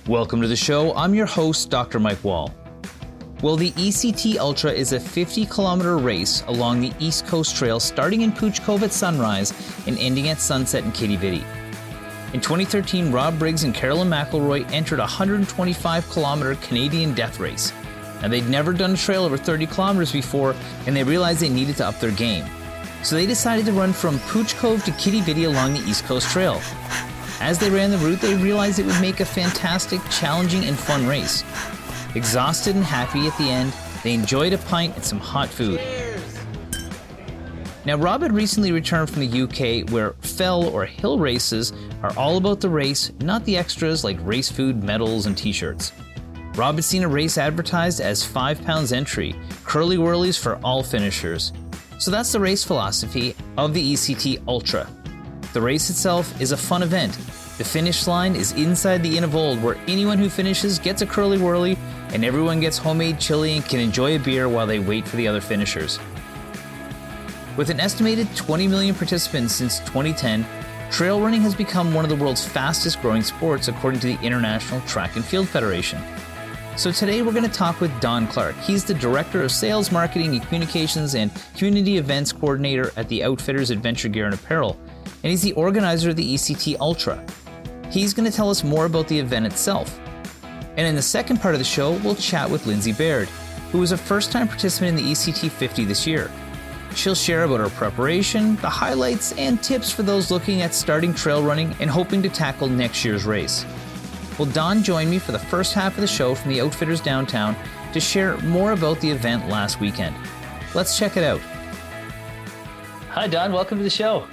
Welcome to the show. I'm your host, Dr. Mike Wall. Well, the ECT Ultra is a 50-kilometer race along the East Coast Trail starting in Pouch Cove at sunrise and ending at sunset in Quidi Vidi. In 2013, Rob Briggs and Carolyn McIlroy entered a 125-kilometer Canadian death race. And they'd never done a trail over 30 kilometers before, and they realized they needed to up their game. So they decided to run from Pouch Cove to Quidi Vidi along the East Coast Trail. As they ran the route, they realized it would make a fantastic, challenging, and fun race. Exhausted and happy at the end, they enjoyed a pint and some hot food. Cheers. Now, Rob had recently returned from the UK, where fell or hill races are all about the race, not the extras like race food, medals, and t-shirts. Rob had seen a race advertised as 5 pounds entry, Curly Wurlies for all finishers. So that's the race philosophy of the ECT Ultra. The race itself is a fun event. The finish line is inside the Inn of Olde, where anyone who finishes gets a Curly Wurly, and everyone gets homemade chilli and can enjoy a beer while they wait for the other finishers. With an estimated 20 million participants since 2010, trail running has become one of the world's fastest growing sports according to the International Track and Field Federation. So today we're going to talk with Clarke. He's the Director of Sales, Marketing, and Communications and Community Events Coordinator at the Outfitters Adventure Gear and Apparel, and he's the organizer of the ECT Ultra. He's going to tell us more about the event itself. And in the second part of the show, we'll chat with Lindsay Baird, who was a first-time participant in the ECT 50 this year. She'll share about her preparation, the highlights, and tips for those looking at starting trail running and hoping to tackle next year's race. Well, Don joined me for the first half of the show from the Outfitters downtown to share more about the event last weekend. Let's check it out. Hi, Don. Welcome to the show.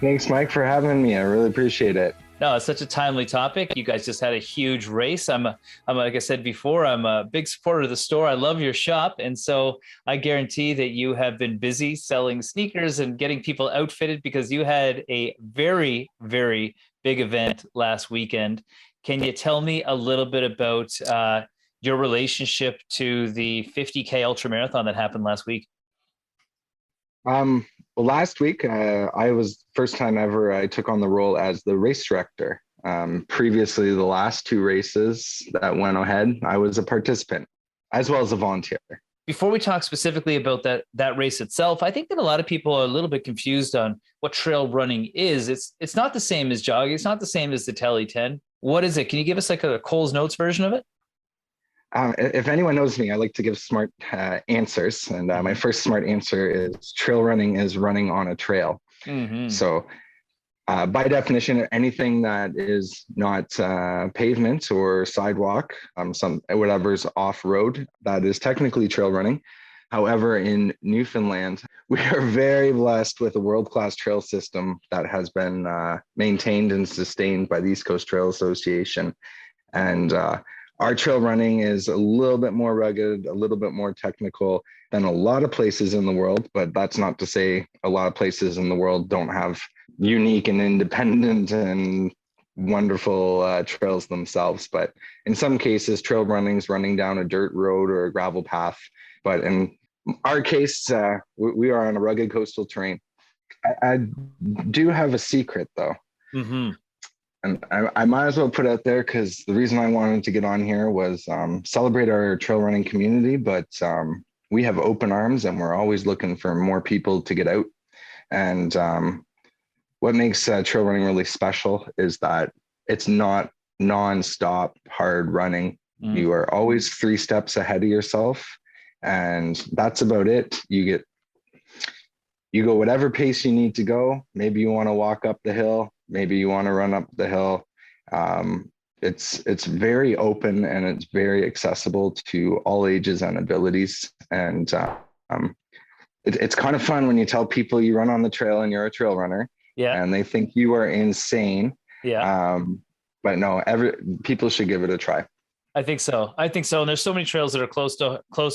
Thanks, Mike, for having me. I really appreciate it. No, it's such a timely topic. You guys just had a huge race. I'm like I said before, I'm a big supporter of the store. I love your shop. And so I guarantee that you have been busy selling sneakers and getting people outfitted because you had a very, very big event last weekend. Can you tell me a little bit about your relationship to the 50K Ultra Marathon that happened last week? Well, last week, I was first time ever I took on the role as the race director. Previously, the last 2 races that went ahead, I was a participant as well as a volunteer. Before we talk specifically about that race itself, I think that a lot of people are a little bit confused on what trail running is. It's not the same as jogging. It's not the same as the Tele 10. What is it? Can you give us like a Cole's Notes version of it? If anyone knows me, I like to give smart answers. And my first smart answer is trail running is running on a trail. Mm-hmm. So by definition, anything that is not pavement or sidewalk, whatever's off-road, that is technically trail running. However, in Newfoundland, we are very blessed with a world-class trail system that has been maintained and sustained by the East Coast Trail Association. And our trail running is a little bit more rugged, a little bit more technical than a lot of places in the world, but that's not to say a lot of places in the world don't have unique and independent and wonderful trails themselves. But in some cases, trail running is running down a dirt road or a gravel path. But in our case, we are on a rugged coastal terrain. I do have a secret, though. Mm-hmm. And I might as well put out there because the reason I wanted to get on here was celebrate our trail running community, but we have open arms and we're always looking for more people to get out. And what makes trail running really special is that it's not non-stop hard running. You are always 3 steps ahead of yourself. And that's about it. You go whatever pace you need to go. Maybe you want to walk up the hill. Maybe you want to run up the hill. It's very open and it's very accessible to all ages and abilities. And it's kind of fun when you tell people you run on the trail and you're a trail runner. Yeah. And they think you are insane. Yeah. But no, people should give it a try. I think so. And there's so many trails that are close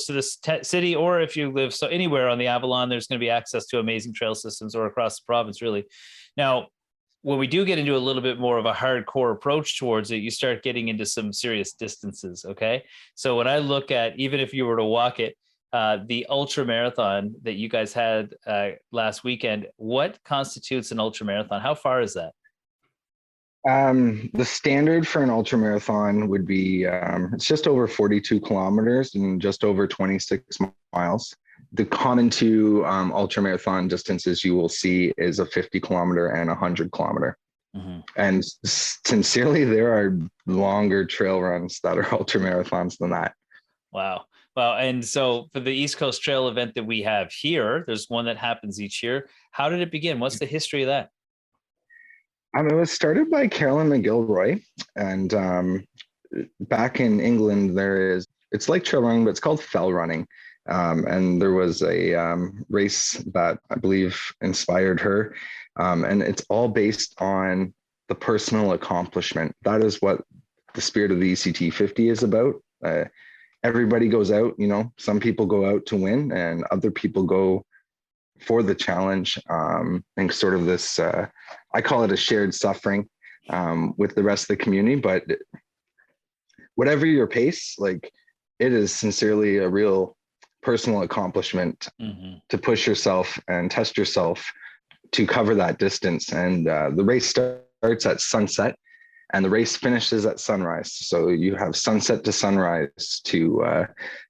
to this city, or if you live anywhere on the Avalon, there's going to be access to amazing trail systems, or across the province, really. Now, when we do get into a little bit more of a hardcore approach towards it, you start getting into some serious distances. Okay. So when I look at, even if you were to walk it, the ultra marathon that you guys had last weekend, what constitutes an ultra marathon? How far is that? The standard for an ultra marathon would be it's just over 42 kilometers and just over 26 miles. The common two ultra marathon distances you will see is a 50 kilometer and a 100 kilometer. Mm-hmm. And sincerely, there are longer trail runs that are ultra marathons than that. Wow. Well, and so for the East Coast Trail event that we have here, there's one that happens each year. How did it begin? What's the history of that? It was started by Carolyn McIlroy, and back in England, it's like trail running, but it's called fell running. And there was a race that I believe inspired her. And it's all based on the personal accomplishment. That is what the spirit of the ECT 50 is about. Everybody goes out, some people go out to win and other people go for the challenge. And sort of this, I call it a shared suffering with the rest of the community, but whatever your pace, like it is sincerely a real personal accomplishment to push yourself and test yourself to cover that distance. And the race starts at sunset and the race finishes at sunrise. So you have sunset to sunrise to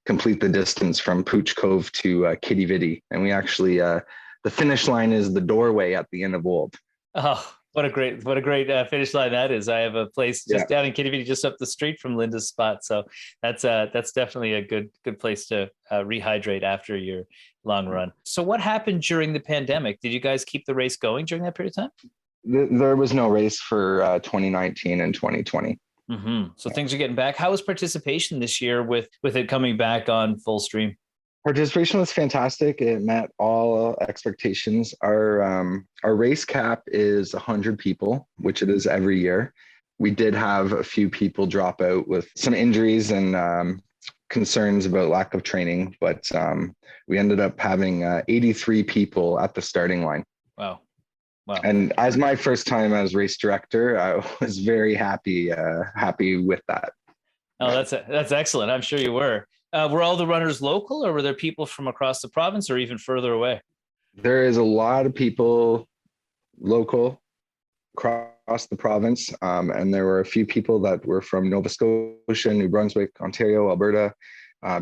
complete the distance from Pouch Cove to Quidi Vidi. And we actually, the finish line is the doorway at the Inn of Olde. Oh, what a great finish line that is. I have a place just down in Quidi Vidi, just up the street from Linda's spot. So that's definitely a good place to rehydrate after your long run. So what happened during the pandemic? Did you guys keep the race going during that period of time? There was no race for 2019 and 2020. Mm-hmm. So things are getting back. How was participation this year with it coming back on full stream? Participation was fantastic. It met all expectations. Our race cap is 100 people, which it is every year. We did have a few people drop out with some injuries and concerns about lack of training, but we ended up having 83 people at the starting line. Wow. And as my first time as race director, I was very happy with that. Oh, that's excellent. I'm sure you were. Were all the runners local, or were there people from across the province or even further away? There is a lot of people local across the province, and there were a few people that were from Nova Scotia, New Brunswick, Ontario, Alberta,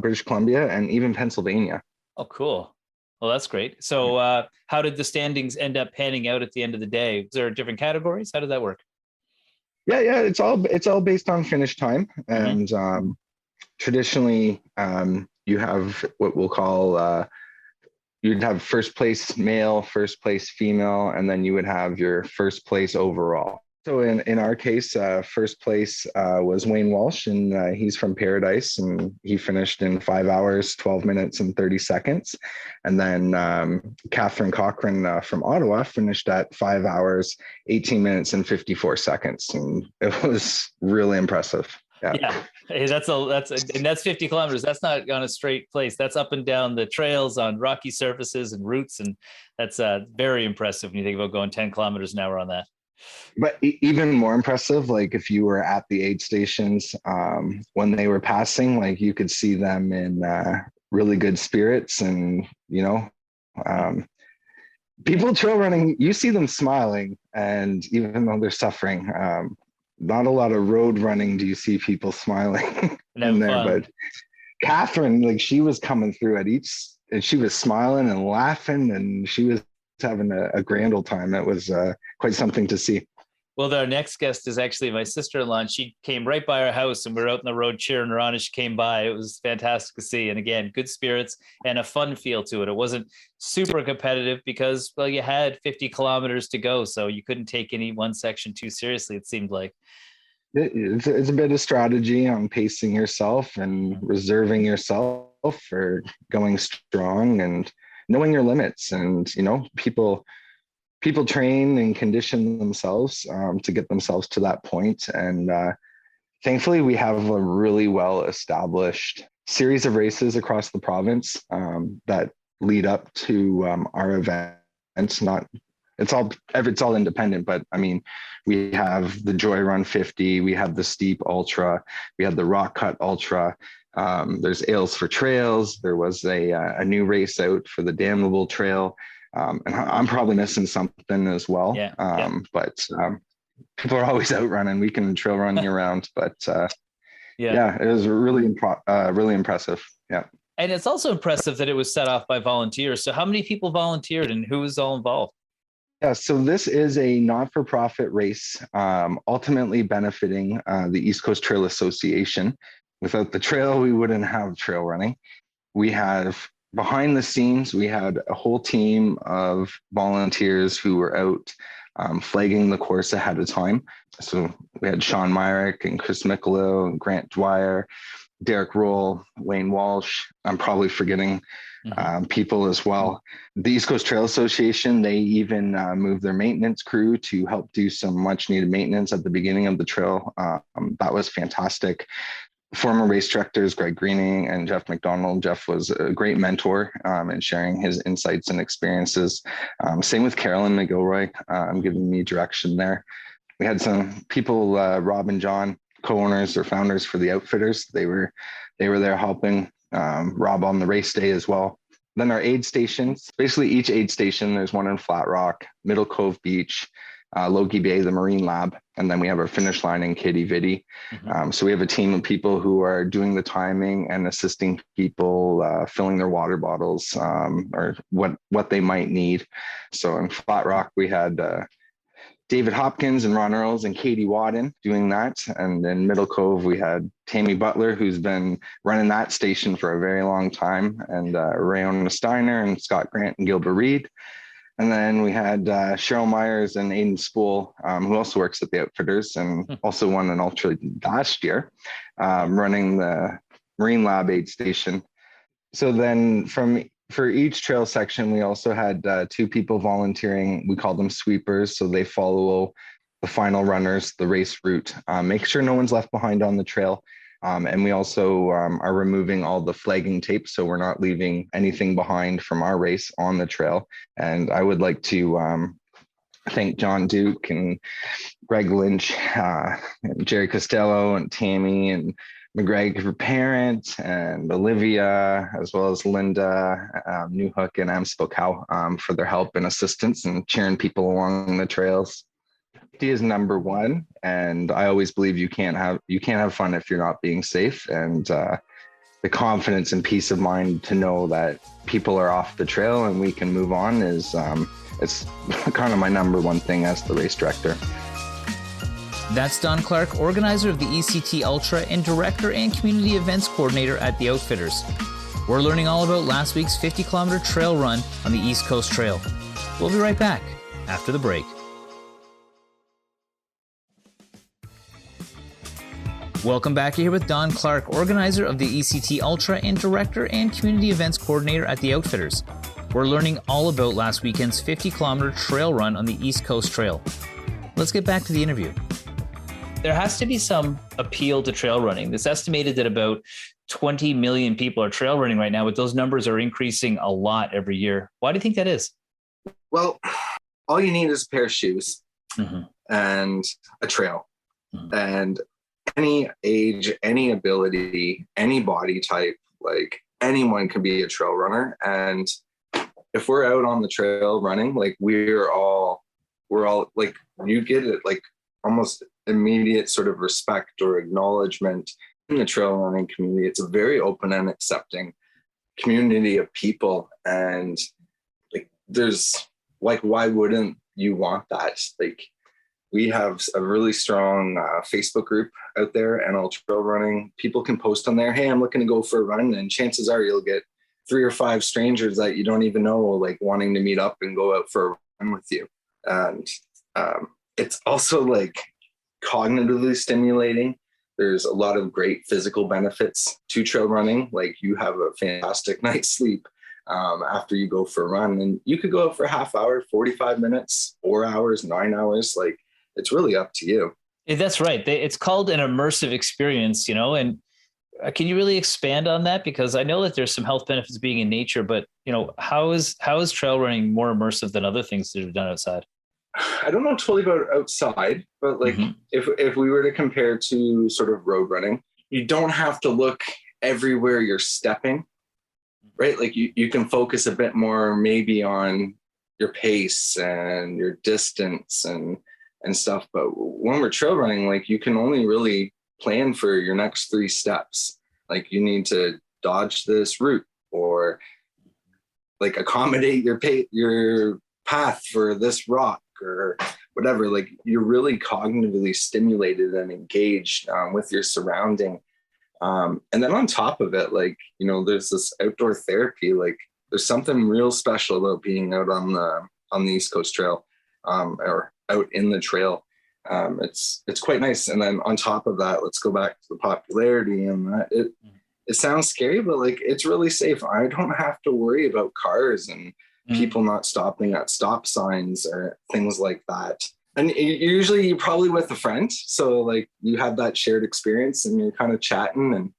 British Columbia, and even Pennsylvania. Oh, cool. Well, that's great. So how did the standings end up panning out at the end of the day? Was there different categories? How did that work? Yeah, it's all based on finish time. And traditionally, you have what we'll call, you'd have first place male, first place female, and then you would have your first place overall. So in our case, first place was Wayne Walsh, and he's from Paradise, and he finished in 5 hours, 12 minutes, and 30 seconds. And then Catherine Cochran from Ottawa finished at 5 hours, 18 minutes, and 54 seconds. And it was really impressive. Yeah. Hey, that's 50 kilometers. That's not on a straight place. That's up and down the trails on rocky surfaces and routes. And that's very impressive when you think about going 10 kilometers an hour on that. But even more impressive, like if you were at the aid stations when they were passing, like you could see them in really good spirits, and people trail running, you see them smiling, and even though they're suffering, not a lot of road running do you see people smiling in there. But Catherine, like she was coming through at each, and she was smiling and laughing, and she was having a grand old time. It was quite something to see. Well, our next guest is actually my sister-in-law, and she came right by our house, and we were out in the road cheering her on as she came by. It was fantastic to see. And again, good spirits and a fun feel to it. It wasn't super competitive because, well, you had 50 kilometers to go, so you couldn't take any one section too seriously, it seemed like. It's a bit of strategy on pacing yourself and reserving yourself for going strong and knowing your limits. And, people train and condition themselves to get themselves to that point. And thankfully, we have a really well-established series of races across the province that lead up to our events. It's all independent, but I mean, we have the Joy Run 50, we have the Steep Ultra, we have the Rock Cut Ultra. There's Ales for Trails. There was a new race out for the Damnable Trail. And I'm probably missing something as well. Yeah. But people are always out running. We can trail run year round, but Yeah. it was really impressive. Yeah. And it's also impressive that it was set off by volunteers. So how many people volunteered and who was all involved? Yeah, so this is a not-for-profit race, ultimately benefiting the East Coast Trail Association. Without the trail, we wouldn't have trail running. We have behind the scenes, we had a whole team of volunteers who were out flagging the course ahead of time. So we had Sean Myrick and Chris Michelot, Grant Dwyer, Derek Roll, Wayne Walsh. I'm probably forgetting people as well. The East Coast Trail Association, they even moved their maintenance crew to help do some much needed maintenance at the beginning of the trail. That was fantastic. Former race directors, Greg Greening and Jeff McDonald. Jeff was a great mentor in sharing his insights and experiences. Same with Carolyn McIlroy, giving me direction there. We had some people, Rob and John, co-owners or founders for the Outfitters. They were there helping Rob on the race day as well. Then our aid stations, basically each aid station, there's one in Flat Rock, Middle Cove Beach, Logie Bay, the Marine Lab, and then we have our finish line in Quidi Vidi. So we have a team of people who are doing the timing and assisting people filling their water bottles or what they might need. So in Flat Rock, we had David Hopkins and Ron Earls and Katie Wadden doing that. And in Middle Cove, we had Tammy Butler, who's been running that station for a very long time, and Rayona Steiner and Scott Grant and Gilbert Reed. And then we had Cheryl Myers and Aiden Spool, who also works at the Outfitters and also won an Ultra last year, running the Marine Lab aid station. So then for each trail section, we also had two people volunteering. We call them sweepers. So they follow the final runners, the race route, make sure no one's left behind on the trail. And we also are removing all the flagging tape. So we're not leaving anything behind from our race on the trail. And I would like to thank John Duke and Greg Lynch, and Jerry Costello and Tammy and McGregor Parent and Olivia, as well as Linda Newhook and Amspokau for their help and assistance and cheering people along the trails. Safety is number one, and I always believe you can't have fun if you're not being safe. And the confidence and peace of mind to know that people are off the trail and we can move on is it's kind of my number one thing as the race director. That's Don Clarke, organizer of the ECT Ultra and director and community events coordinator at the Outfitters. We're learning all about last week's 50-kilometer trail run on the East Coast Trail. We'll be right back after the break. Welcome back here with Don Clarke, organizer of the ECT Ultra and director and community events coordinator at the Outfitters. We're learning all about last weekend's 50-kilometer trail run on the East Coast Trail. Let's get back to the interview. There has to be some appeal to trail running. It's estimated that about 20 million people are trail running right now, but those numbers are increasing a lot every year. Why do you think that is? Well, all you need is a pair of shoes and a trail. And any age, any ability, any body type, like anyone can be a trail runner. And if we're out on the trail running, like we're all like, you get it, like almost immediate sort of respect or acknowledgement in the trail running community. It's a very open and accepting community of people. And like, there's like, why wouldn't you want that? Like, we have a really strong Facebook group out there, and all trail running people can post on there, hey, I'm looking to go for a run. And chances are you'll get 3 or 5 strangers that you don't even know, like wanting to meet up and go out for a run with you. And it's also like cognitively stimulating. There's a lot of great physical benefits to trail running. Like, you have a fantastic night's sleep after you go for a run, and you could go out for a half hour, 45 minutes, 4 hours, 9 hours. Like, it's really up to you. That's right. It's called an immersive experience, and can you really expand on that? Because I know that there's some health benefits being in nature, but how is trail running more immersive than other things that are done outside? I don't know totally about outside, but like if we were to compare to sort of road running, you don't have to look everywhere you're stepping, right? Like you can focus a bit more maybe on your pace and your distance and and stuff. But when we're trail running, like you can only really plan for your next 3 steps. Like you need to dodge this route, or like accommodate your path for this rock or whatever. Like you're really cognitively stimulated and engaged with your surrounding. And then on top of it, like, you know, there's this outdoor therapy. Like there's something real special about being out on the East Coast Trail, or out in the trail. It's quite nice. And then on top of that, let's go back to the popularity, and that it sounds scary, but like it's really safe. I don't have to worry about cars and people not stopping at stop signs or things like that. And usually you're probably with a friend, so like you have that shared experience and you're kind of chatting, and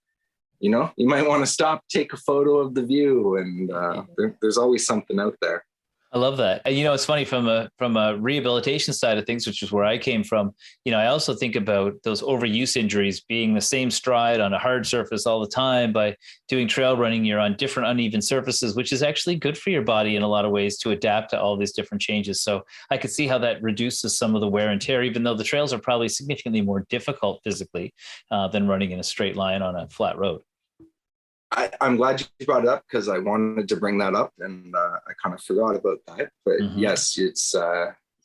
you know, you might want to stop, take a photo of the view, and there's always something out there. I love that. You know, it's funny from a rehabilitation side of things, which is where I came from. You know, I also think about those overuse injuries, being the same stride on a hard surface all the time. By doing trail running, you're on different uneven surfaces, which is actually good for your body in a lot of ways to adapt to all these different changes. So I could see how that reduces some of the wear and tear, even though the trails are probably significantly more difficult physically than running in a straight line on a flat road. I'm glad you brought it up, because I wanted to bring that up, and I kind of forgot about that. But yes, it's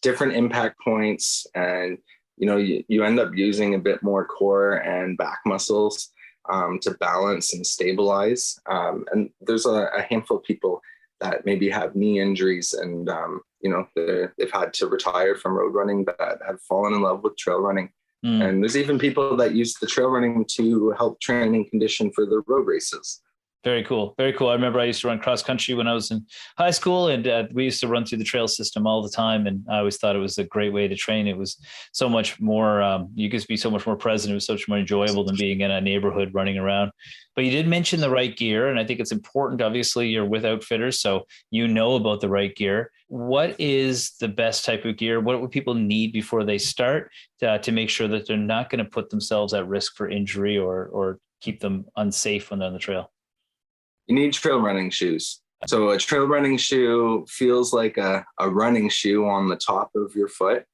different impact points, and you know, you end up using a bit more core and back muscles to balance and stabilize. And there's a handful of people that maybe have knee injuries, and you know, they've had to retire from road running, that have fallen in love with trail running. And there's even people that use the trail running to help train and condition for the road races. Very cool. Very cool. I remember I used to run cross country when I was in high school, and we used to run through the trail system all the time. And I always thought it was a great way to train. It was so much more, you could be so much more present. It was so much more enjoyable than being in a neighborhood running around. But you did mention the right gear, and I think it's important. Obviously, you're with outfitters, so you know about the right gear. What is the best type of gear? What would people need before they start to make sure that they're not going to put themselves at risk for injury or keep them unsafe when they're on the trail? You need trail running shoes. So a trail running shoe feels like a running shoe on the top of your foot,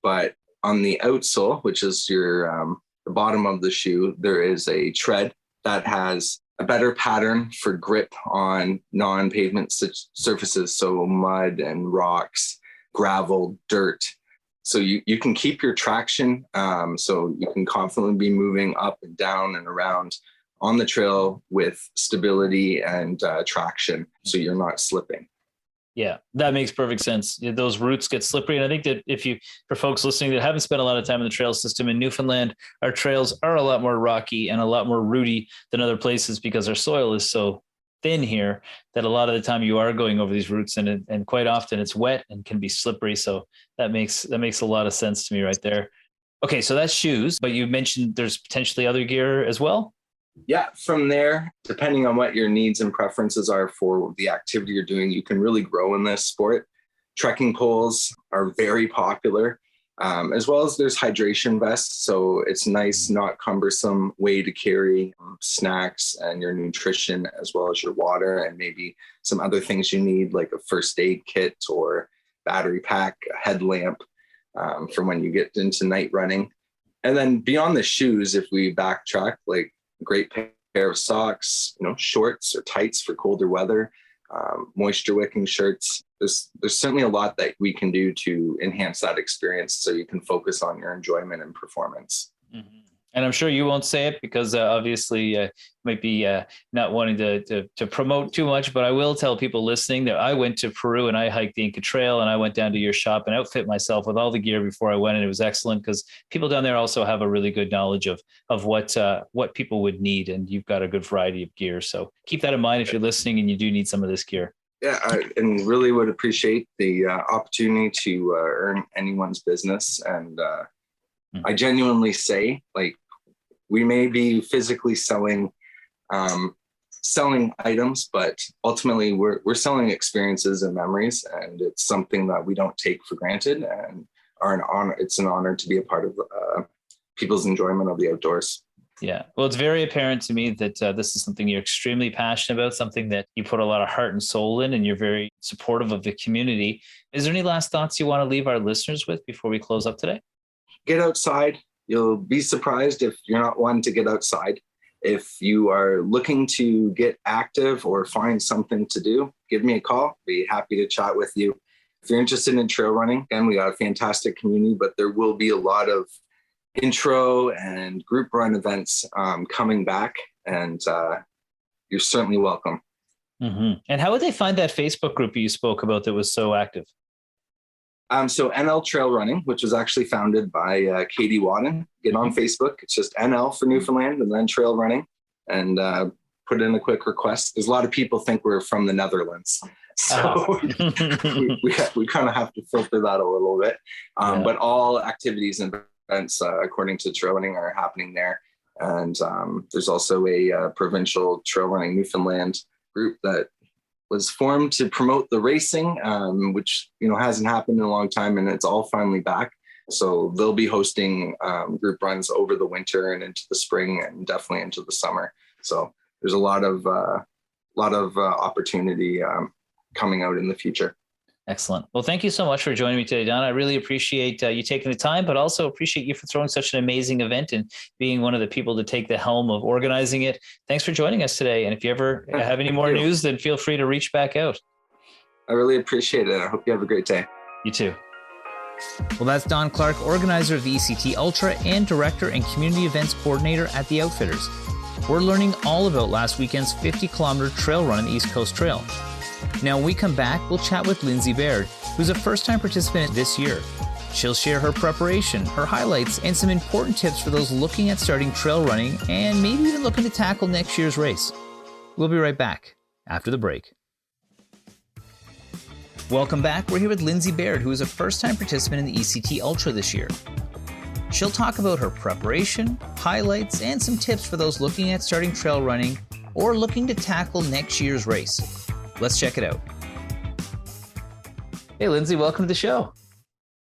but on the outsole, which is your the bottom of the shoe, there is a tread that has a better pattern for grip on non-pavement surfaces, so mud and rocks, gravel, dirt. So you can keep your traction, so you can confidently be moving up and down and around on the trail with stability and traction, so you're not slipping. Yeah, that makes perfect sense. Those routes get slippery. And I think that for folks listening that haven't spent a lot of time in the trail system in Newfoundland, our trails are a lot more rocky and a lot more rooty than other places, because our soil is so thin here that a lot of the time you are going over these routes, and quite often it's wet and can be slippery. So that makes a lot of sense to me right there. Okay, so that's shoes, but you mentioned there's potentially other gear as well. Yeah, from there, depending on what your needs and preferences are for the activity you're doing, you can really grow in this sport. Trekking poles are very popular, as well as there's hydration vests. So it's nice, not cumbersome way to carry snacks and your nutrition, as well as your water and maybe some other things you need, like a first aid kit or battery pack, a headlamp for when you get into night running. And then beyond the shoes, if we backtrack, like great pair of socks, you know, shorts or tights for colder weather, moisture wicking shirts. There's certainly a lot that we can do to enhance that experience, so you can focus on your enjoyment and performance. Mm-hmm. And I'm sure you won't say it, because obviously might be not wanting to promote too much, but I will tell people listening that I went to Peru and I hiked the Inca Trail, and I went down to your shop and outfit myself with all the gear before I went. And it was excellent, because people down there also have a really good knowledge of what people would need. And you've got a good variety of gear. So keep that in mind if you're listening and you do need some of this gear. Yeah, and really would appreciate the opportunity to earn anyone's business. And I genuinely say, like, we may be physically selling items, but ultimately we're selling experiences and memories, and it's something that we don't take for granted, and are an honor. It's an honor to be a part of people's enjoyment of the outdoors. Yeah. Well, it's very apparent to me that this is something you're extremely passionate about, something that you put a lot of heart and soul in, and you're very supportive of the community. Is there any last thoughts you want to leave our listeners with before we close up today? get outside. You'll be surprised if you're not one to get outside. If you are looking to get active or find something to do, give me a call. Be happy to chat with you. If you're interested in trail running, again, we got a fantastic community, but there will be a lot of intro and group run events coming back, and you're certainly welcome. Mm-hmm. And how would they find that Facebook group you spoke about that was so active? So NL Trail Running, which was actually founded by Quidi Vidi. Get on Facebook. It's just NL for Newfoundland and then Trail Running, and put in a quick request. There's a lot of people think we're from the Netherlands, so we kind of have to filter that a little bit. But all activities and events, according to Trail Running, are happening there. And there's also a provincial Trail Running Newfoundland group that was formed to promote the racing, which hasn't happened in a long time, and it's all finally back. So they'll be hosting group runs over the winter and into the spring and definitely into the summer. So there's a lot of opportunity coming out in the future. Excellent. Well, thank you so much for joining me today, Don. I really appreciate you taking the time, but also appreciate you for throwing such an amazing event and being one of the people to take the helm of organizing it. Thanks for joining us today. And if you ever have any more news, then feel free to reach back out. I really appreciate it. I hope you have a great day. You too. Well, that's Don Clarke, organizer of the ECT Ultra and director and community events coordinator at the Outfitters. We're learning all about last weekend's 50-kilometer trail run on the East Coast Trail. Now, when we come back, we'll chat with Lindsay Baird, who's a first-time participant this year. She'll share her preparation, her highlights, and some important tips for those looking at starting trail running and maybe even looking to tackle next year's race. We'll be right back after the break. Welcome back. We're here with Lindsay Baird, who is a first-time participant in the ECT Ultra this year. She'll talk about her preparation, highlights, and some tips for those looking at starting trail running or looking to tackle next year's race. Let's check it out. Hey, Lindsay, welcome to the show.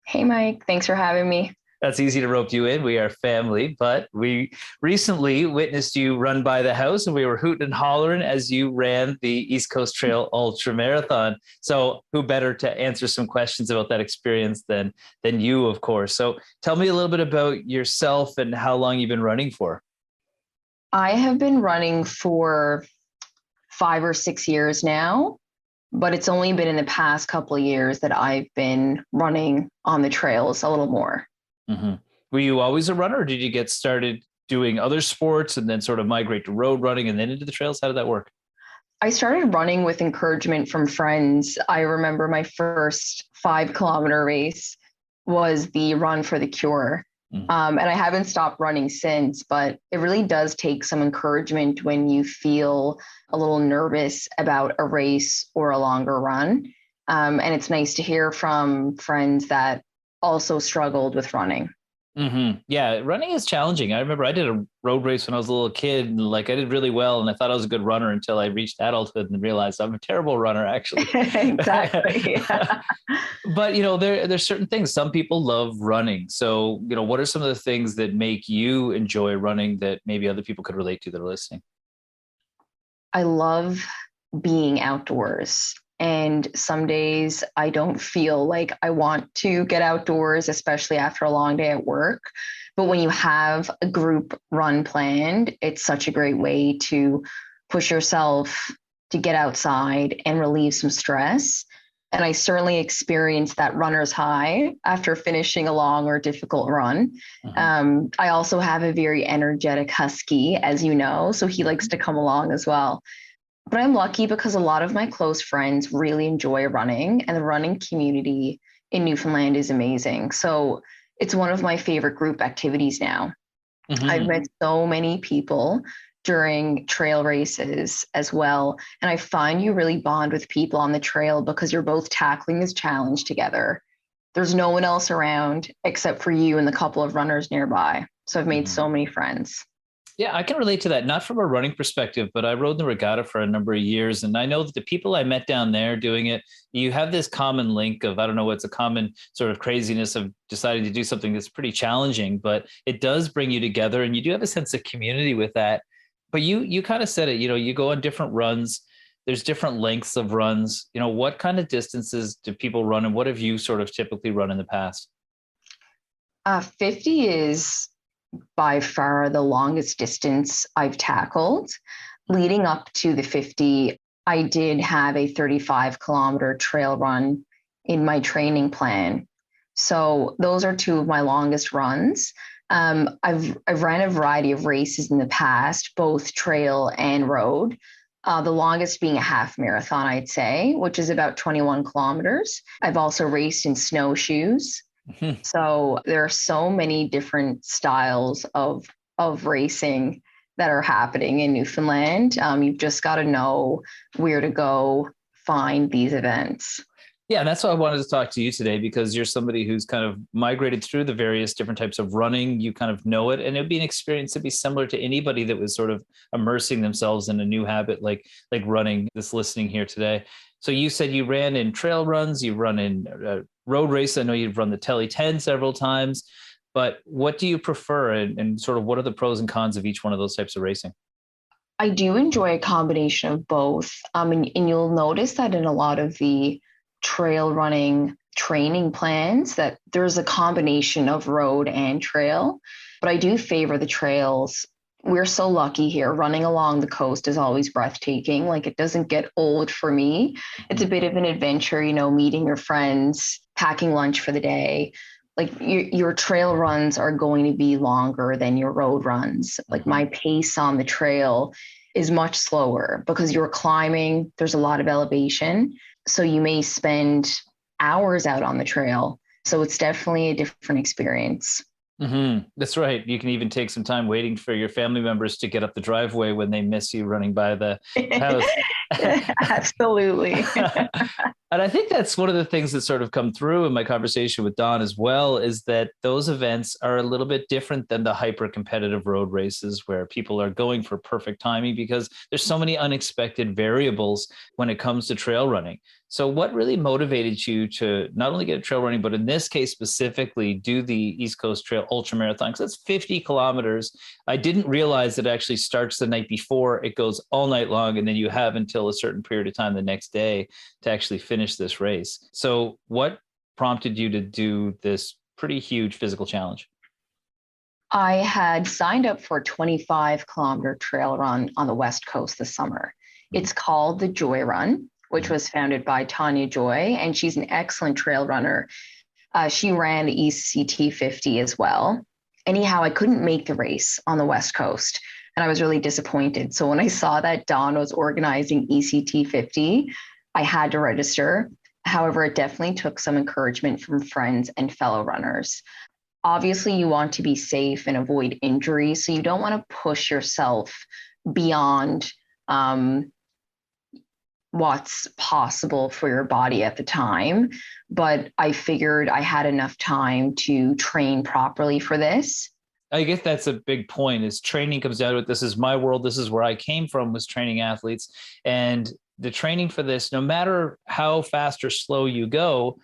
Hey, Mike. Thanks for having me. That's easy to rope you in. We are family, but we recently witnessed you run by the house and we were hooting and hollering as you ran the East Coast Trail Ultra Marathon. So who better to answer some questions about that experience than you, of course. So tell me a little bit about yourself and how long you've been running for. I have been running for 5 or 6 years now, but it's only been in the past couple of years that I've been running on the trails a little more. Mm-hmm. Were you always a runner, or did you get started doing other sports and then sort of migrate to road running and then into the trails? How did that work? I started running with encouragement from friends. I remember my first 5-kilometer race was the Run for the Cure. Mm-hmm. And I haven't stopped running since, but it really does take some encouragement when you feel a little nervous about a race or a longer run. And it's nice to hear from friends that also struggled with running. Mm-hmm. Yeah, running is challenging. I remember I did a road race when I was a little kid, and I did really well, and I thought I was a good runner until I reached adulthood and realized I'm a terrible runner, actually. Exactly. But there's certain things. Some people love running. So what are some of the things that make you enjoy running that maybe other people could relate to that are listening? I love being outdoors. And some days I don't feel like I want to get outdoors, especially after a long day at work. But when you have a group run planned, it's such a great way to push yourself to get outside and relieve some stress. And I certainly experienced that runner's high after finishing a long or difficult run. Mm-hmm. I also have a very energetic husky, as you know, so he likes to come along as well. But I'm lucky because a lot of my close friends really enjoy running, and the running community in Newfoundland is amazing. So it's one of my favorite group activities now. Mm-hmm. I've met so many people during trail races as well. And I find you really bond with people on the trail because you're both tackling this challenge together. There's no one else around except for you and the couple of runners nearby. So I've made so many friends. Yeah, I can relate to that, not from a running perspective, but I rode the regatta for a number of years. And I know that the people I met down there doing it, you have this common link of, I don't know, it's a common sort of craziness of deciding to do something that's pretty challenging, but it does bring you together and you do have a sense of community with that. But you kind of said it, you go on different runs. There's different lengths of runs. What kind of distances do people run and what have you sort of typically run in the past? 50 is by far the longest distance I've tackled. Leading up to the 50, I did have a 35-kilometer trail run in my training plan. So those are two of my longest runs. I've ran a variety of races in the past, both trail and road. The longest being a half marathon, I'd say, which is about 21 kilometers. I've also raced in snowshoes. So there are so many different styles of racing that are happening in Newfoundland. You've just got to know where to go find these events. Yeah, and that's why I wanted to talk to you today, because you're somebody who's kind of migrated through the various different types of running. You kind of know it, and it'd be an experience to be similar to anybody that was sort of immersing themselves in a new habit, like running, this listening here today. So you said you ran in trail runs, you run in road race. I know you've run the Telly 10 several times, but what do you prefer, and sort of what are the pros and cons of each one of those types of racing? I do enjoy a combination of both. And you'll notice that in a lot of the trail running training plans that there's a combination of road and trail, but I do favor the trails. We're so lucky here. Running along the coast is always breathtaking. Like, it doesn't get old for me. It's a bit of an adventure, meeting your friends, packing lunch for the day. Like, your trail runs are going to be longer than your road runs. Like, my pace on the trail is much slower because you're climbing. There's a lot of elevation. So you may spend hours out on the trail. So it's definitely a different experience. Mm-hmm. That's right. You can even take some time waiting for your family members to get up the driveway when they miss you running by the house. Absolutely. And I think that's one of the things that sort of come through in my conversation with Don as well, is that those events are a little bit different than the hyper competitive road races where people are going for perfect timing, because there's so many unexpected variables when it comes to trail running. So what really motivated you to not only get trail running, but in this case specifically, do the East Coast Trail Ultra Marathon? Because that's 50 kilometers. I didn't realize it actually starts the night before. It goes all night long, and then you have until a certain period of time the next day to actually finish this race. So what prompted you to do this pretty huge physical challenge? I had signed up for a 25-kilometer trail run on the West Coast this summer. It's called the Joy Run, which was founded by Tanya Joy, and she's an excellent trail runner. She ran the ECT 50 as well. Anyhow, I couldn't make the race on the West Coast, and I was really disappointed. So when I saw that Dawn was organizing ECT 50, I had to register. However, it definitely took some encouragement from friends and fellow runners. Obviously, you want to be safe and avoid injury, so you don't want to push yourself beyond what's possible for your body at the time. But I figured I had enough time to train properly for this. I guess that's a big point, is training comes down to it. This is my world. This is where I came from, was training athletes. And the training for this, no matter how fast or slow you go,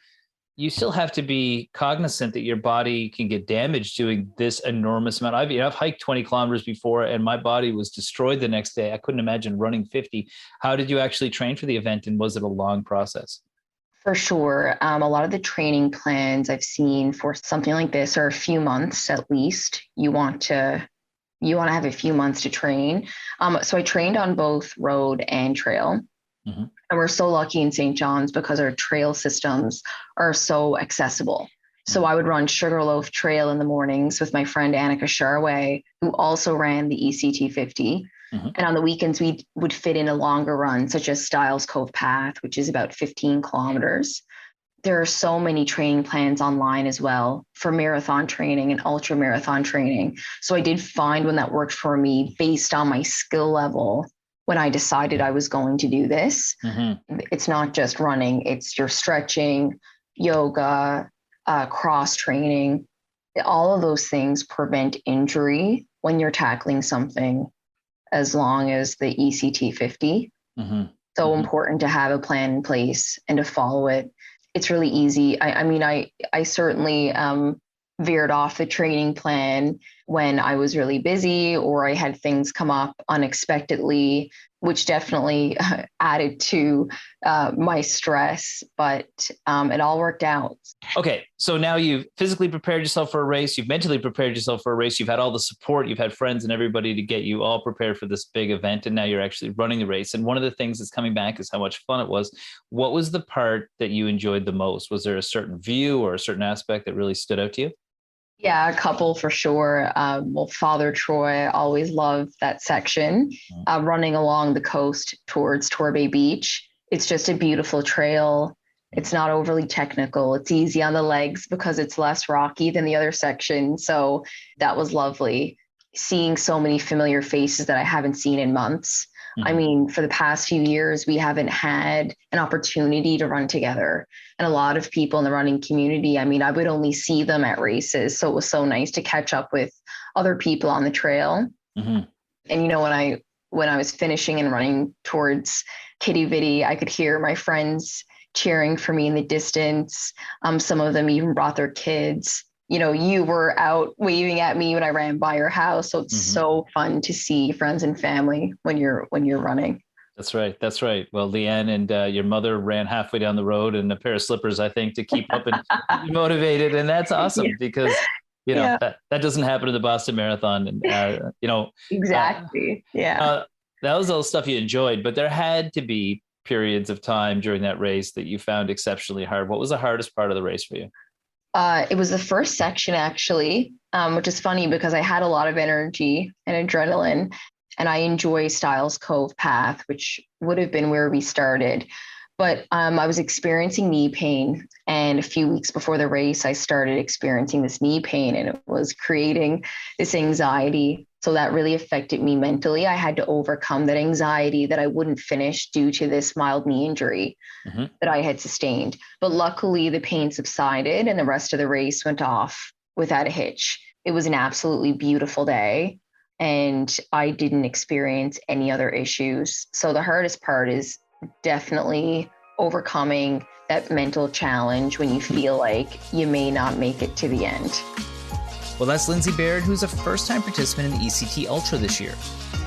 you still have to be cognizant that your body can get damaged doing this enormous amount. I've hiked 20 kilometers before, and my body was destroyed the next day. I couldn't imagine running 50. How did you actually train for the event, and was it a long process? For sure. A lot of the training plans I've seen for something like this are a few months at least. You want to have a few months to train. So I trained on both road and trail. Mm-hmm. And we're so lucky in St. John's because our trail systems are so accessible. So I would run Sugarloaf Trail in the mornings with my friend Annika Sharway, who also ran the ECT 50. Mm-hmm. And on the weekends, we would fit in a longer run, such as Styles Cove Path, which is about 15 kilometers. There are so many training plans online as well for marathon training and ultra marathon training. So I did find one that worked for me based on my skill level when I decided I was going to do this. Mm-hmm. It's not just running, it's your stretching, yoga, cross training. All of those things prevent injury when you're tackling something as long as the ECT 50. Mm-hmm. So mm-hmm. important to have a plan in place and to follow it. It's really easy. I certainly veered off the training plan when I was really busy or I had things come up unexpectedly, which definitely added to my stress, but it all worked out. Okay, so now you've physically prepared yourself for a race, you've mentally prepared yourself for a race, you've had all the support, you've had friends and everybody to get you all prepared for this big event, and now you're actually running the race. And one of the things that's coming back is how much fun it was. What was the part that you enjoyed the most? Was there a certain view or a certain aspect that really stood out to you? Yeah, a couple for sure. Well, Father Troy, always loved that section. Running along the coast towards Torbay Beach. It's just a beautiful trail. It's not overly technical. It's easy on the legs because it's less rocky than the other section. So that was lovely. Seeing so many familiar faces that I haven't seen in months. I mean, for the past few years, we haven't had an opportunity to run together. And a lot of people in the running community, I mean, I would only see them at races. So it was so nice to catch up with other people on the trail. And, you know, when I was finishing and running towards Quidi Vidi, I could hear my friends cheering for me in the distance. Some of them even brought their kids. You know, you were out waving at me when I ran by your house. So it's so fun to see friends and family when you're running. That's right. That's right. Well, Leanne and your mother ran halfway down the road in a pair of slippers, I think, to keep up and be motivated. And that's awesome because, you know, that doesn't happen in the Boston Marathon. And, you know, exactly. That was all stuff you enjoyed, but there had to be periods of time during that race that you found exceptionally hard. What was the hardest part of the race for you? It was the first section, actually, which is funny because I had a lot of energy and adrenaline, and I enjoy Styles Cove path, which would have been where we started. But I was experiencing knee pain, and a few weeks before the race, I started experiencing this knee pain, and it was creating this anxiety. So that really affected me mentally. I had to overcome that anxiety that I wouldn't finish due to this mild knee injury that I had sustained. But luckily, the pain subsided, and the rest of the race went off without a hitch. It was an absolutely beautiful day, and I didn't experience any other issues. So the hardest part is definitely overcoming that mental challenge when you feel like you may not make it to the end. Well, that's Lindsay Baird, who's a first-time participant in the ECT Ultra this year.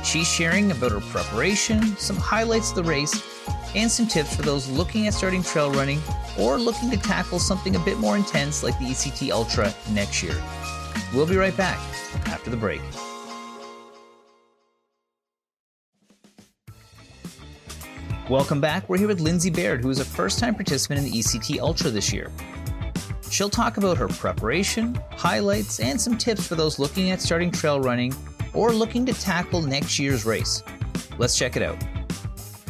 She's sharing about her preparation, some highlights of the race, and some tips for those looking at starting trail running or looking to tackle something a bit more intense like the ECT Ultra next year. We'll be right back after the break. Welcome back. We're here with Lindsay Baird, who is a first-time participant in the ECT Ultra this year. She'll talk about her preparation, highlights, and some tips for those looking at starting trail running or looking to tackle next year's race. Let's check it out.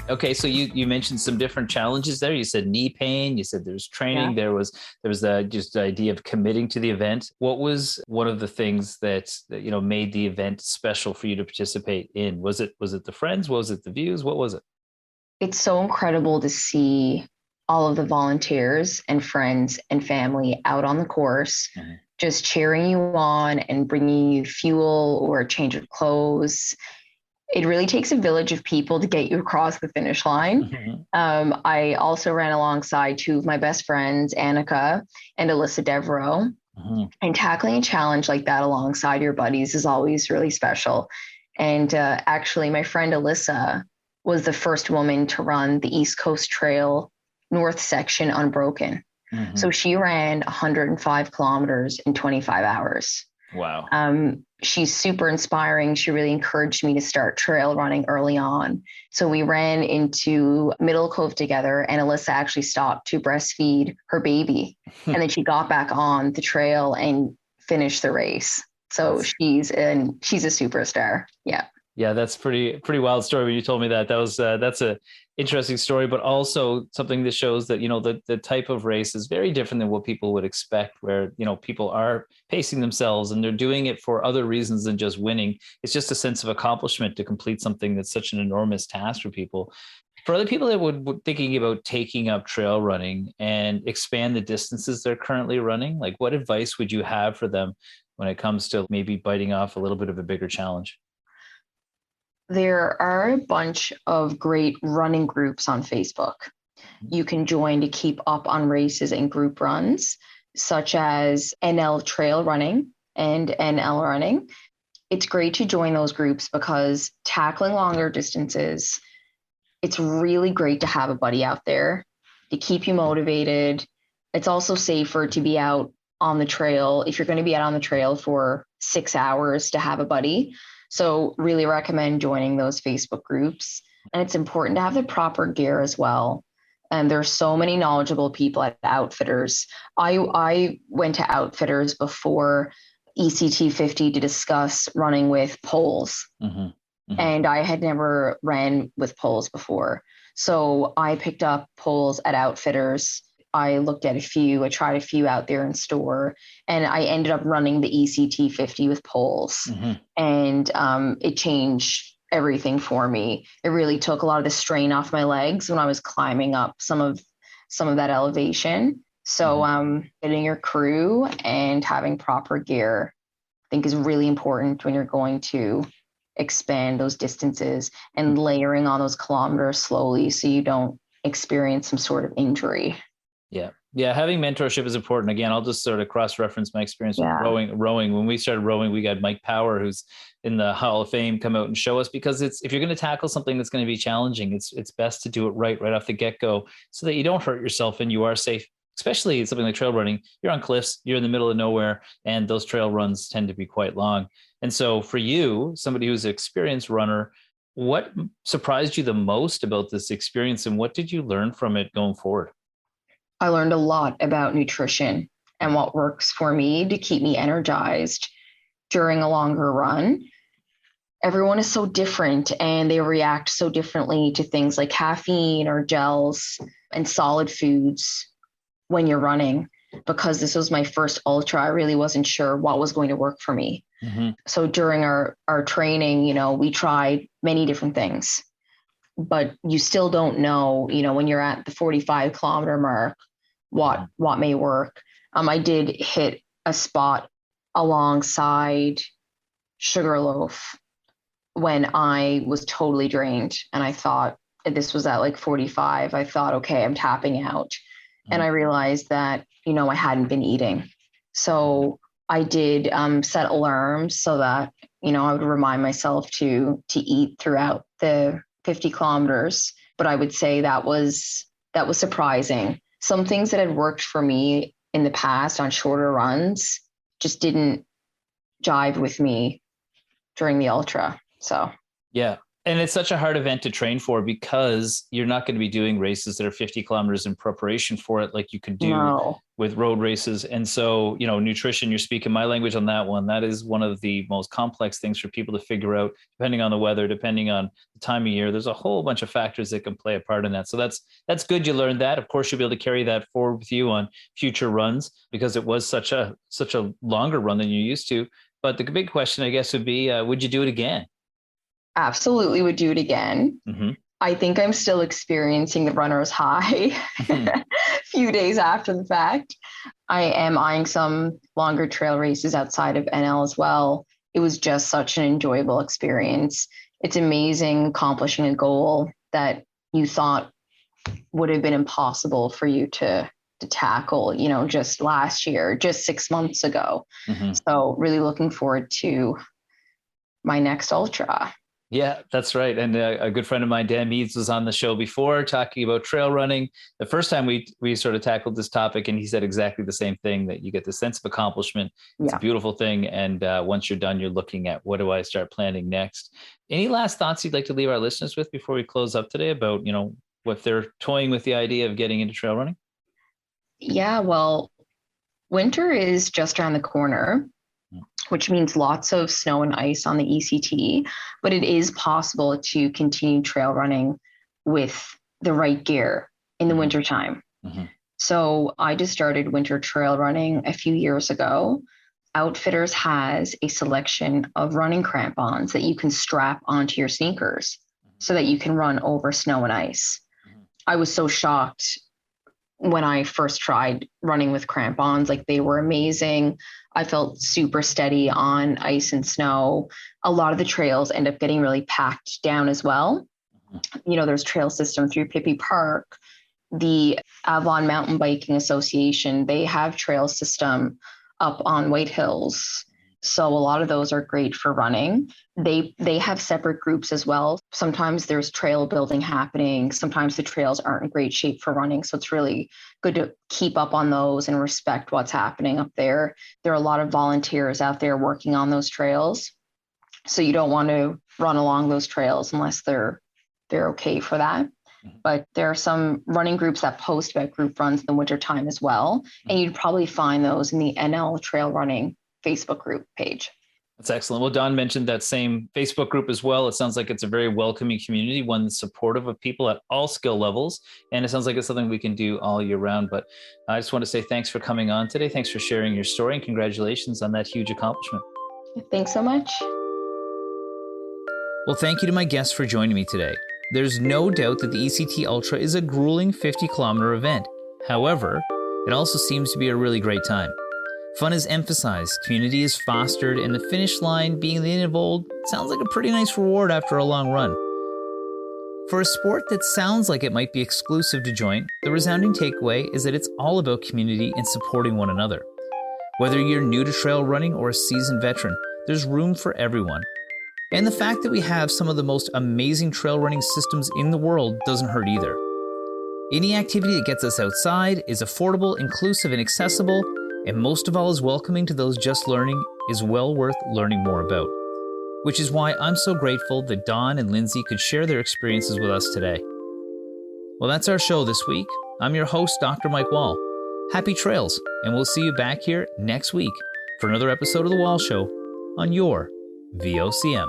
Okay, so you mentioned some different challenges there. You said knee pain, you said there's training, there was just the idea of committing to the event. What was one of the things that you know made the event special for you to participate in? Was it the friends? Was it the views? What was it? It's so incredible to see all of the volunteers and friends and family out on the course, just cheering you on and bringing you fuel or a change of clothes. It really takes a village of people to get you across the finish line. I also ran alongside two of my best friends, Annika and Alyssa Devereaux. And tackling a challenge like that alongside your buddies is always really special. And actually, my friend Alyssa was the first woman to run the East Coast Trail North section unbroken. So she ran 105 kilometers in 25 hours. Wow. She's super inspiring. She really encouraged me to start trail running early on. So we ran into Middle Cove together, and Alyssa actually stopped to breastfeed her baby. And then she got back on the trail and finished the race. So she's a superstar. Yeah. Yeah, that's pretty wild story. When you told me that's a interesting story, but also something that shows that, you know, the type of race is very different than what people would expect, where, you know, people are pacing themselves and they're doing it for other reasons than just winning. It's just a sense of accomplishment to complete something that's such an enormous task for people. For other people that would thinking about taking up trail running and expand the distances they're currently running, like what advice would you have for them when it comes to maybe biting off a little bit of a bigger challenge? There are a bunch of great running groups on Facebook. You can join to keep up on races and group runs, such as NL Trail Running and NL running. It's great to join those groups because tackling longer distances, it's really great to have a buddy out there to keep you motivated. It's also safer to be out on the trail. If you're going to be out on the trail for 6 hours, to have a buddy. So really recommend joining those Facebook groups. And it's important to have the proper gear as well. And there's so many knowledgeable people at Outfitters. I went to Outfitters before ECT 50 to discuss running with poles. And I had never ran with poles before. So I picked up poles at Outfitters. I looked at a few, I tried a few out there in store, and I ended up running the ECT 50 with poles. And it changed everything for me. It really took a lot of the strain off my legs when I was climbing up some of that elevation. So getting your crew and having proper gear, I think, is really important when you're going to expand those distances, and layering on those kilometers slowly so you don't experience some sort of injury. Yeah. Having mentorship is important. Again, I'll just sort of cross-reference my experience with rowing. When we started rowing, we got Mike Power, who's in the Hall of Fame, come out and show us, because if you're going to tackle something that's going to be challenging, it's best to do it right off the get-go so that you don't hurt yourself and you are safe. Especially something like trail running, you're on cliffs, you're in the middle of nowhere, and those trail runs tend to be quite long. And so for you, somebody who's an experienced runner, what surprised you the most about this experience, and what did you learn from it going forward? I learned a lot about nutrition and what works for me to keep me energized during a longer run. Everyone is so different and they react so differently to things like caffeine or gels and solid foods when you're running. Because this was my first ultra, I really wasn't sure what was going to work for me. So during our training, we tried many different things, but you still don't know, when you're at the 45 kilometer mark, what may work. I did hit a spot alongside Sugarloaf when I was totally drained, and I thought, this was at like 45. I thought, okay, I'm tapping out. And I realized that, I hadn't been eating. So I did set alarms so that, I would remind myself to eat throughout the 50 kilometers. But I would say that was surprising. Some things that had worked for me in the past on shorter runs just didn't jive with me during the ultra. So yeah. And it's such a hard event to train for, because you're not going to be doing races that are 50 kilometers in preparation for it like you could do with road races. And so, nutrition, you're speaking my language on that one. That is one of the most complex things for people to figure out, depending on the weather, depending on the time of year. There's a whole bunch of factors that can play a part in that. So that's good. You learned that. Of course, you'll be able to carry that forward with you on future runs, because it was such a longer run than you're used to. But the big question, I guess, would be, would you do it again? Absolutely would do it again. I think I'm still experiencing the runner's high a few days after the fact. I am eyeing some longer trail races outside of NL as well. It was just such an enjoyable experience. It's amazing accomplishing a goal that you thought would have been impossible for you to tackle, just last year, just 6 months ago. So really looking forward to my next ultra. Yeah, that's right. And a good friend of mine, Dan Meads, was on the show before talking about trail running. The first time we sort of tackled this topic, and he said exactly the same thing, that you get the sense of accomplishment. It's a beautiful thing. And once you're done, you're looking at, what do I start planning next? Any last thoughts you'd like to leave our listeners with before we close up today about, if they're toying with the idea of getting into trail running? Yeah, well, winter is just around the corner, which means lots of snow and ice on the ECT, but it is possible to continue trail running with the right gear in the wintertime. So I just started winter trail running a few years ago. Outfitters has a selection of running crampons that you can strap onto your sneakers so that you can run over snow and ice. I was so shocked when I first tried running with crampons. Like, they were amazing. I felt super steady on ice and snow. A lot of the trails end up getting really packed down as well. There's trail system through Pippi Park. The Avon Mountain Biking Association, they have trail system up on White Hills. So a lot of those are great for running. They have separate groups as well. Sometimes there's trail building happening. Sometimes the trails aren't in great shape for running. So it's really good to keep up on those and respect what's happening up there. There are a lot of volunteers out there working on those trails. So you don't want to run along those trails unless they're okay for that. But there are some running groups that post about group runs in the wintertime as well. And you'd probably find those in the NL Trail Running Facebook group page. That's excellent. Well, Dawn mentioned that same Facebook group as well. It sounds like it's a very welcoming community, one that's supportive of people at all skill levels. And it sounds like it's something we can do all year round. But I just want to say thanks for coming on today. Thanks for sharing your story, and congratulations on that huge accomplishment. Thanks so much. Well, thank you to my guests for joining me today. There's no doubt that the ECT Ultra is a grueling 50-kilometer event. However, it also seems to be a really great time. Fun is emphasized, community is fostered, and the finish line being the Inn of Olde sounds like a pretty nice reward after a long run. For a sport that sounds like it might be exclusive to joint, the resounding takeaway is that it's all about community and supporting one another. Whether you're new to trail running or a seasoned veteran, there's room for everyone. And the fact that we have some of the most amazing trail running systems in the world doesn't hurt either. Any activity that gets us outside, is affordable, inclusive, and accessible, and most of all is welcoming to those just learning, is well worth learning more about. Which is why I'm so grateful that Dawn and Lindsay could share their experiences with us today. Well, that's our show this week. I'm your host, Dr. Mike Wall. Happy trails, and we'll see you back here next week for another episode of The Wall Show on your VOCM.